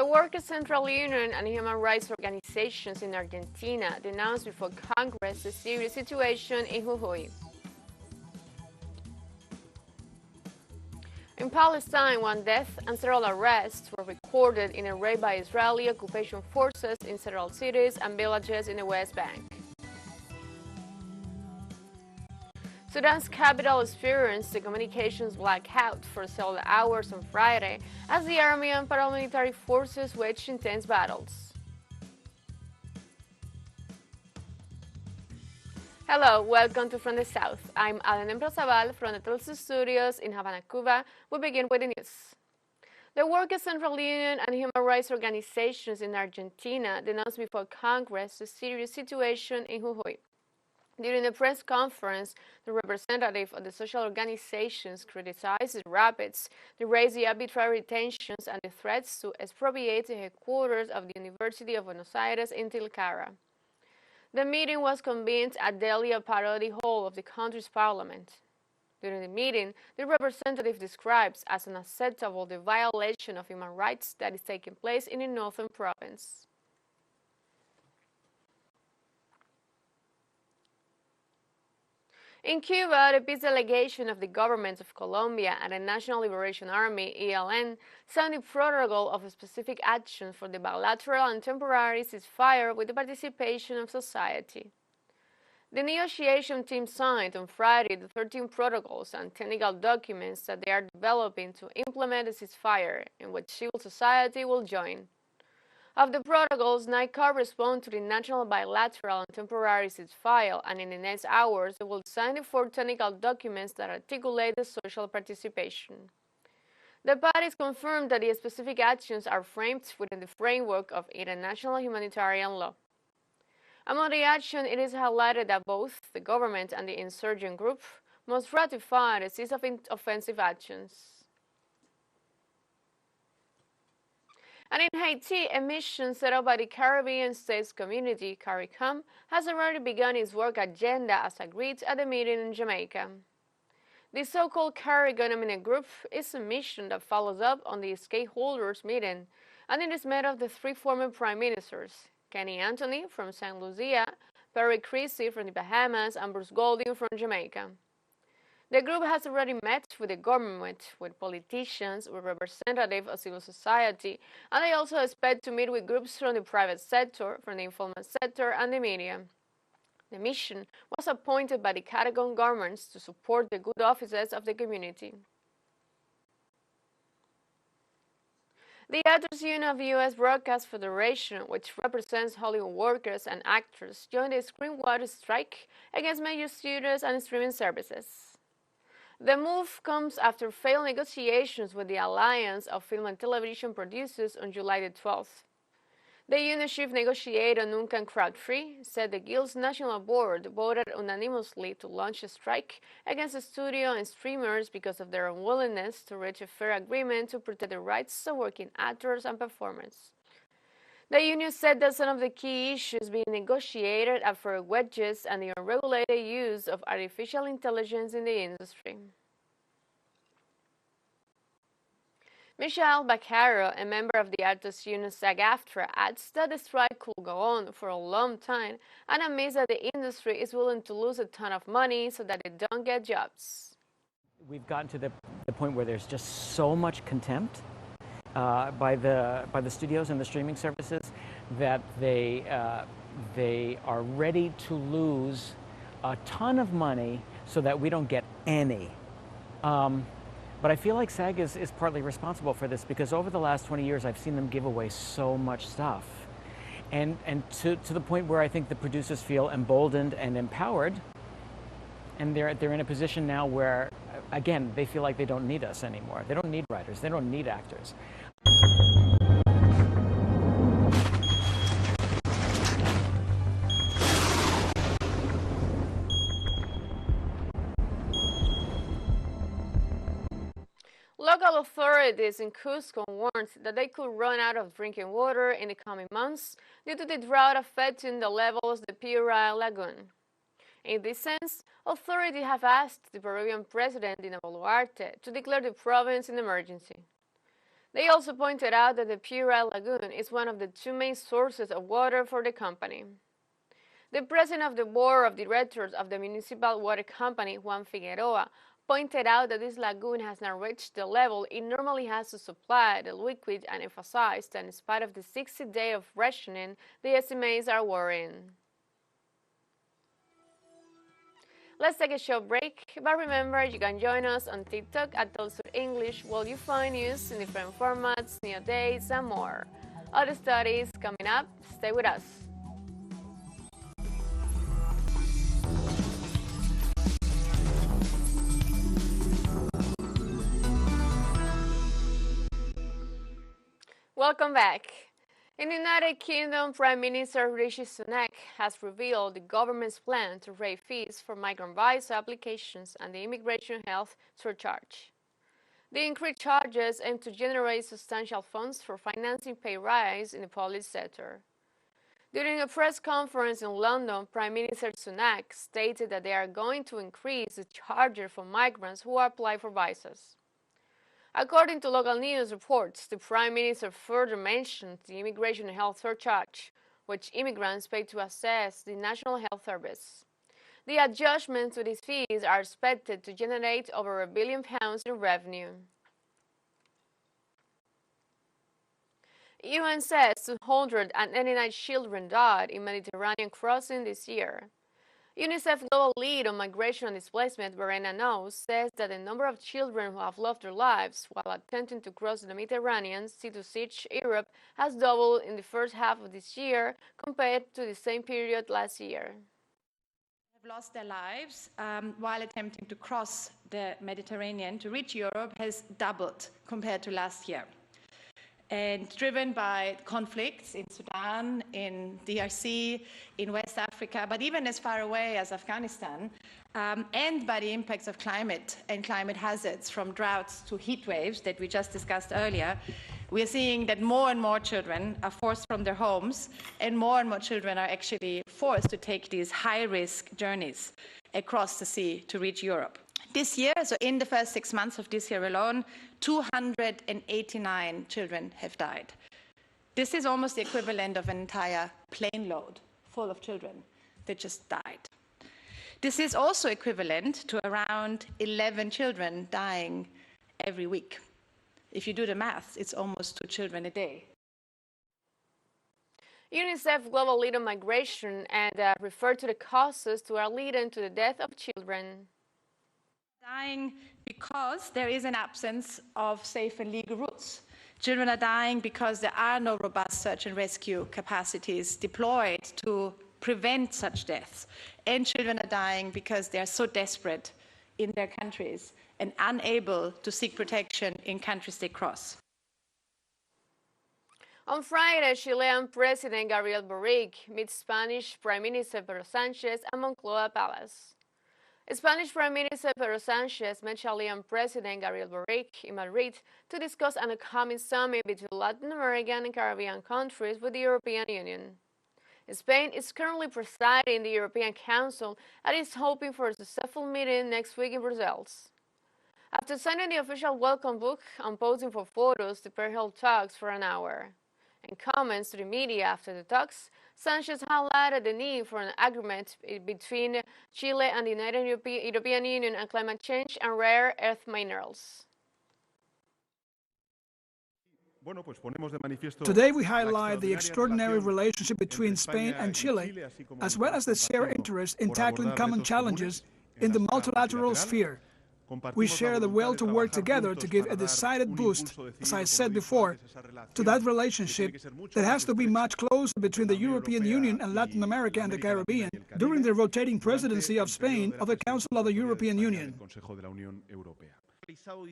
Workers' Central Union and human rights organizations in Argentina denounced before Congress the serious situation in Jujuy. In Palestine, one death and several arrests were recorded in a raid by Israeli occupation forces in several cities and villages in the West Bank. Sudan's capital experienced a communications blackout for several hours on Friday as the army and paramilitary forces waged intense battles. Hello, welcome to From the South. I'm Alan Emprosabal from the teleSUR studios in Havana, Cuba. We begin with the news. The Workers' Central Union and human rights organizations in Argentina denounced before Congress the serious situation in Jujuy. During the press conference, the representative of the social organizations criticized the rapids, the raised the arbitrary detentions, and the threats to expropriate the headquarters of the University of Buenos Aires in Tilcara. The meeting was convened at Delia Parodi Hall of the country's parliament. During the meeting, the representative describes as unacceptable the violation of human rights that is taking place in the northern province. In Cuba, the peace delegation of the governments of Colombia and the National Liberation Army, ELN, signed a protocol of specific action for the bilateral and temporary ceasefire with the participation of society. The negotiation team signed on Friday the 13 protocols and technical documents that they are developing to implement the ceasefire, in which civil society will join. Of the protocols, 9 correspond to the national bilateral and temporary ceasefire, and in the next hours they will sign the 4 technical documents that articulate the social participation. The parties confirmed that the specific actions are framed within the framework of international humanitarian law. Among the action, it is highlighted that both the government and the insurgent group must ratify the cease of offensive actions. And in Haiti, a mission set up by the Caribbean States Community, CARICOM, has already begun its work agenda as agreed at the meeting in Jamaica. The so-called CARICOM group is a mission that follows up on the stakeholders meeting, and it is made of the 3 former prime ministers, Kenny Anthony from St. Lucia, Perry Creasy from the Bahamas, and Bruce Golding from Jamaica. The group has already met with the government, with politicians, with representatives of civil society, and they also expect to meet with groups from the private sector, from the informal sector, and the media. The mission was appointed by the CARICOM governments to support the good offices of the community. The Actors Union of the U.S. Broadcast Federation, which represents Hollywood workers and actors, joined the screenwriters' strike against major studios and streaming services. The move comes after failed negotiations with the Alliance of Film and Television Producers on July the 12th. The union chief negotiator Duncan Crabtree said the Guild's national board voted unanimously to launch a strike against the studio and streamers because of their unwillingness to reach a fair agreement to protect the rights of working actors and performers. The union said that some of the key issues being negotiated are fair wages and the unregulated use of artificial intelligence in the industry. Michelle Baccaro, a member of the Actors Union SAG-AFTRA, adds that the strike could go on for a long time and admits that the industry is willing to lose a ton of money so that they don't get jobs. We've gotten to the point where there's just so much contempt by the studios and the streaming services that they are ready to lose a ton of money so that we don't get any. But I feel like SAG is partly responsible for this because over the last 20 years I've seen them give away so much stuff. And to the point where I think the producers feel emboldened and empowered, and they're in a position now where, again, they feel like they don't need us anymore. They don't need writers, they don't need actors. Local authorities in Cusco warned that they could run out of drinking water in the coming months due to the drought affecting the levels of the Piura Lagoon. In this sense, authorities have asked the Peruvian President Dina Boluarte to declare the province an emergency. They also pointed out that the Pura Lagoon is one of the two main sources of water for the company. The president of the board of directors of the municipal water company, Juan Figueroa, pointed out that this lagoon has not reached the level it normally has to supply the liquid and emphasized that in spite of the 60 days of rationing, the estimates are worrying. Let's take a short break, but remember you can join us on TikTok at teleSUR English where you find news in different formats, new dates, and more. Other studies coming up, stay with us. Welcome back. In the United Kingdom, Prime Minister Rishi Sunak has revealed the government's plan to raise fees for migrant visa applications and the immigration health surcharge. The increased charges aim to generate substantial funds for financing pay rise in the public sector. During a press conference in London, Prime Minister Sunak stated that they are going to increase the charges for migrants who apply for visas. According to local news reports, the Prime Minister further mentioned the immigration health surcharge, which immigrants pay to access the National Health Service. The adjustments to these fees are expected to generate over £1 billion in revenue. UN says 289 children died in Mediterranean crossing this year. UNICEF Global Lead on Migration and Displacement, Verena Knows, says that the number of children who have lost their lives while attempting to cross the Mediterranean Sea to reach Europe has doubled in the first half of this year compared to the same period last year. Have lost their lives while attempting to cross the Mediterranean to reach Europe has doubled compared to last year. And driven by conflicts in Sudan, in DRC, in West Africa, but even as far away as Afghanistan, and by the impacts of climate and climate hazards from droughts to heat waves that we just discussed earlier, we are seeing that more and more children are forced from their homes, and more children are actually forced to take these high-risk journeys across the sea to reach Europe. This year, so in the first 6 months of this year alone, 289 children have died. This is almost the equivalent of an entire plane load full of children that just died. This is also equivalent to around 11 children dying every week. If you do the math, it's almost 2 children a day. UNICEF Global Lead on Migration and referred to the causes to are leading to the death of children. Dying because there is an absence of safe and legal routes. Children are dying because there are no robust search and rescue capacities deployed to prevent such deaths. And children are dying because they are so desperate in their countries and unable to seek protection in countries they cross. On Friday, Chilean President Gabriel Boric meets Spanish Prime Minister Pedro Sánchez at Moncloa Palace. Spanish Prime Minister Pedro Sánchez met Chilean President Gabriel Boric in Madrid to discuss an upcoming summit between Latin American and Caribbean countries with the European Union. Spain is currently presiding the European Council and is hoping for a successful meeting next week in Brussels. After signing the official welcome book and posing for photos, the pair held talks for an hour. In comments to the media after the talks, Sánchez highlighted the need for an agreement between Chile and the United European Union on climate change and rare earth minerals. Today we highlight the extraordinary relationship between Spain and Chile, as well as the shared interest in tackling common challenges in the multilateral sphere. We share the will to work together to give a decided boost, as I said before, to that relationship that has to be much closer between the European Union and Latin America and the Caribbean during the rotating presidency of Spain of the Council of the European Union.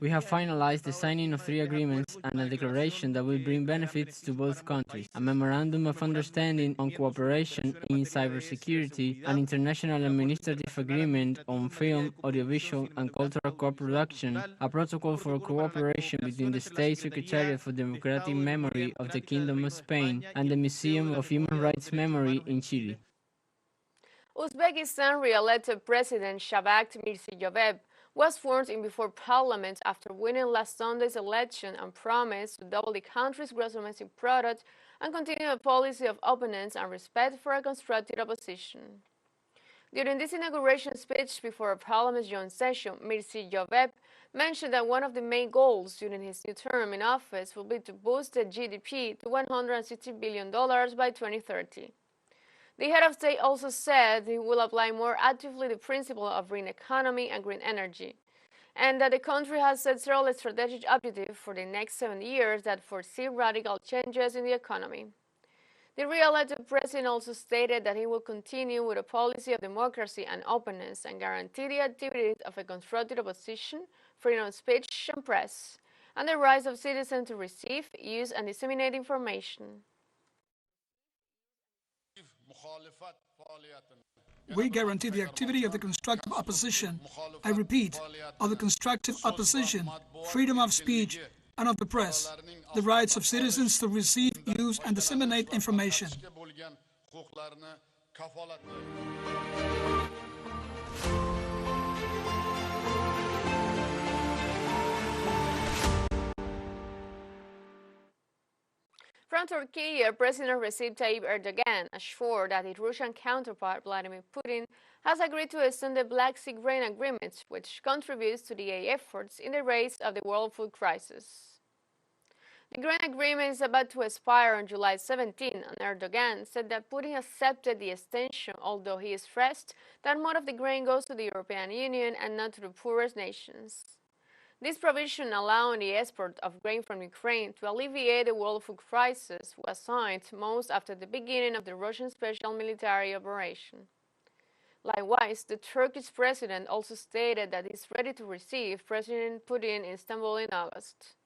We have finalized the signing of 3 agreements and a declaration that will bring benefits to both countries, a memorandum of understanding on cooperation in cybersecurity, an international administrative agreement on film, audiovisual and cultural co-production, a protocol for cooperation between the State Secretariat for Democratic Memory of the Kingdom of Spain and the Museum of Human Rights Memory in Chile. Uzbekistan re-elected President Shavkat Mirziyoyev was formed in before parliament after winning last Sunday's election and promised to double the country's gross domestic product and continue a policy of openness and respect for a constructive opposition. During this inauguration speech before a parliament's joint session, Mircea Jovet mentioned that one of the main goals during his new term in office will be to boost the GDP to $160 billion by 2030. The head of state also said he will apply more actively the principle of green economy and green energy, and that the country has set several strategic objectives for the next 7 years that foresee radical changes in the economy. The re-elected president also stated that he will continue with a policy of democracy and openness and guarantee the activities of a constructive opposition, freedom of speech and press, and the rights of citizens to receive, use, and disseminate information. We guarantee the activity of the constructive opposition, I repeat, of the constructive opposition, freedom of speech, and of the press, the rights of citizens to receive, use, and disseminate information. From Turkey, President Recep Tayyip Erdogan assured that his Russian counterpart Vladimir Putin has agreed to extend the Black Sea Grain Agreement, which contributes to the aid efforts in the race of the world food crisis. The grain agreement is about to expire on July 17, and Erdogan said that Putin accepted the extension, although he stressed that more of the grain goes to the European Union and not to the poorest nations. This provision allowing the export of grain from Ukraine to alleviate the world food crisis was signed most after the beginning of the Russian special military operation. Likewise, the Turkish president also stated that he is ready to receive President Putin in Istanbul in August.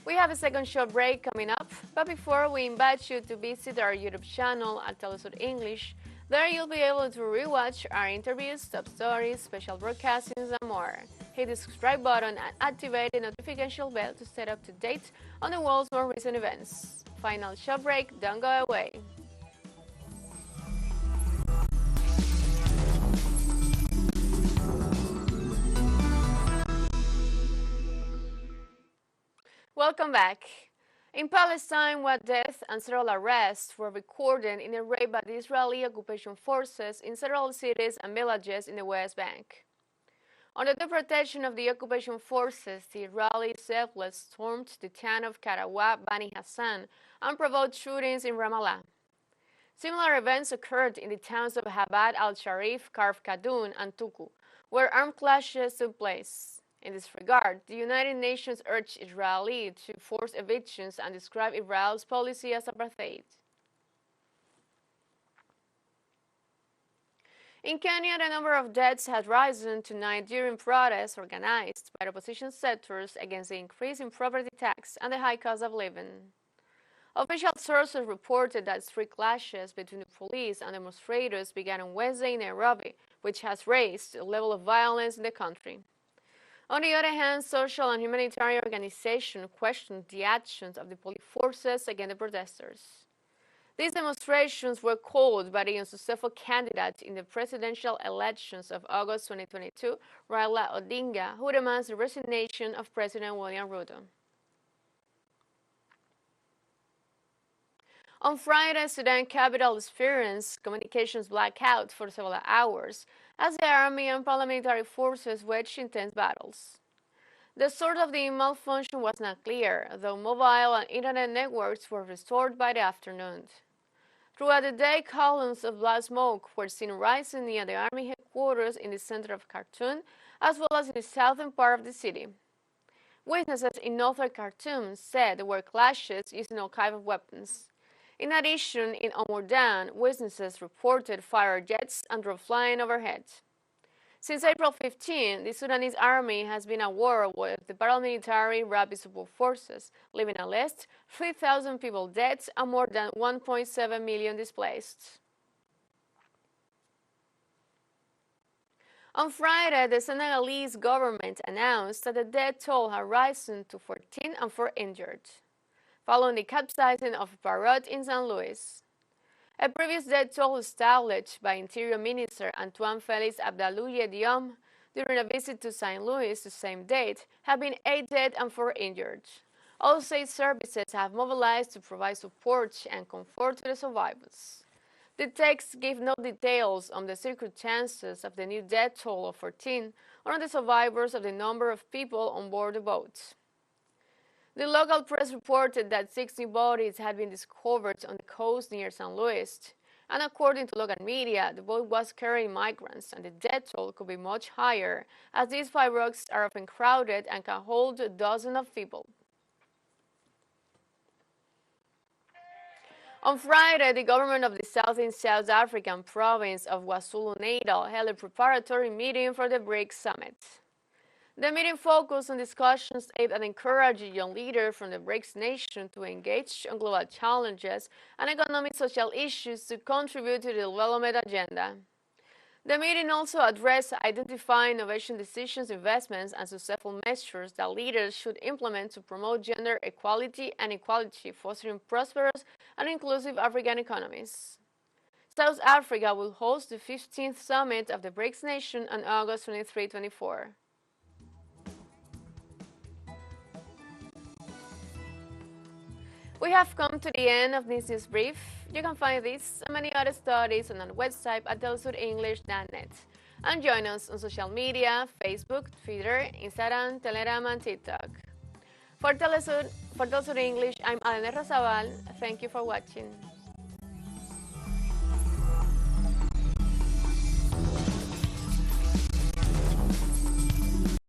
We have a second short break coming up, but before we invite you to visit our YouTube channel at teleSUR English. There you'll be able to rewatch our interviews, top stories, special broadcastings, and more. Hit the subscribe button and activate the notification bell to stay up to date on the world's more recent events. Final short break, don't go away. Welcome back. In Palestine, one death and several arrests were recorded in a raid by the Israeli occupation forces in several cities and villages in the West Bank. Under the protection of the occupation forces, the Israeli settlers stormed the town of Karawa Bani Hassan and provoked shootings in Ramallah. Similar events occurred in the towns of Habad al-Sharif, Karf Kadun, and Tuku, where armed clashes took place. In this regard, the United Nations urged Israel to force evictions and describe Israel's policy as apartheid. In Kenya, the number of deaths has risen to 9 during protests organized by opposition sectors against the increase in property tax and the high cost of living. Official sources reported that street clashes between the police and demonstrators began on Wednesday in Nairobi, which has raised the level of violence in the country. On the other hand, social and humanitarian organizations questioned the actions of the police forces against the protesters. These demonstrations were called by the unsuccessful candidate in the presidential elections of August 2022, Raila Odinga, who demands the resignation of President William Ruto. On Friday, Sudan capital experienced communications blackout for several hours as the army and paramilitary forces waged intense battles. The source of the malfunction was not clear, though mobile and internet networks were restored by the afternoon. Throughout the day, columns of black smoke were seen rising near the army headquarters in the center of Khartoum, as well as in the southern part of the city. Witnesses in northern Khartoum said there were clashes using all kinds of weapons. In addition, in Omurdan, witnesses reported fire jets and drones flying overhead. Since April 15, the Sudanese army has been at war with the paramilitary rapid support forces, leaving at least 3,000 people dead and more than 1.7 million displaced. On Friday, the Senegalese government announced that the death toll had risen to 14 and 4 injured, following the capsizing of a parrot in St. Louis. A previous death toll established by Interior Minister Antoine Félix Abdallah Diom during a visit to St. Louis the same date have been 8 dead and 4 injured. All state services have mobilized to provide support and comfort to the survivors. The text gives no details on the circumstances of the new death toll of 14 or on the survivors of the number of people on board the boat. The local press reported that 6 new bodies had been discovered on the coast near St. Louis, and according to local media, the boat was carrying migrants, and the death toll could be much higher, as these 5 rocks are often crowded and can hold dozens of people. On Friday, the government of the southeast South African province of KwaZulu-Natal held a preparatory meeting for the BRICS summit. The meeting focused on discussions aimed at encouraging young leaders from the BRICS nation to engage on global challenges and economic social issues to contribute to the development agenda. The meeting also addressed identifying innovation decisions, investments, and successful measures that leaders should implement to promote gender equality and equality, fostering prosperous and inclusive African economies. South Africa will host the 15th summit of the BRICS nation on August 23-24. We have come to the end of this news brief. You can find this and many other studies on our website at telesurenglish.net. And join us on social media, Facebook, Twitter, Instagram, Telegram, and TikTok. For TeleSUR English, I'm Alena Razabal. Thank you for watching.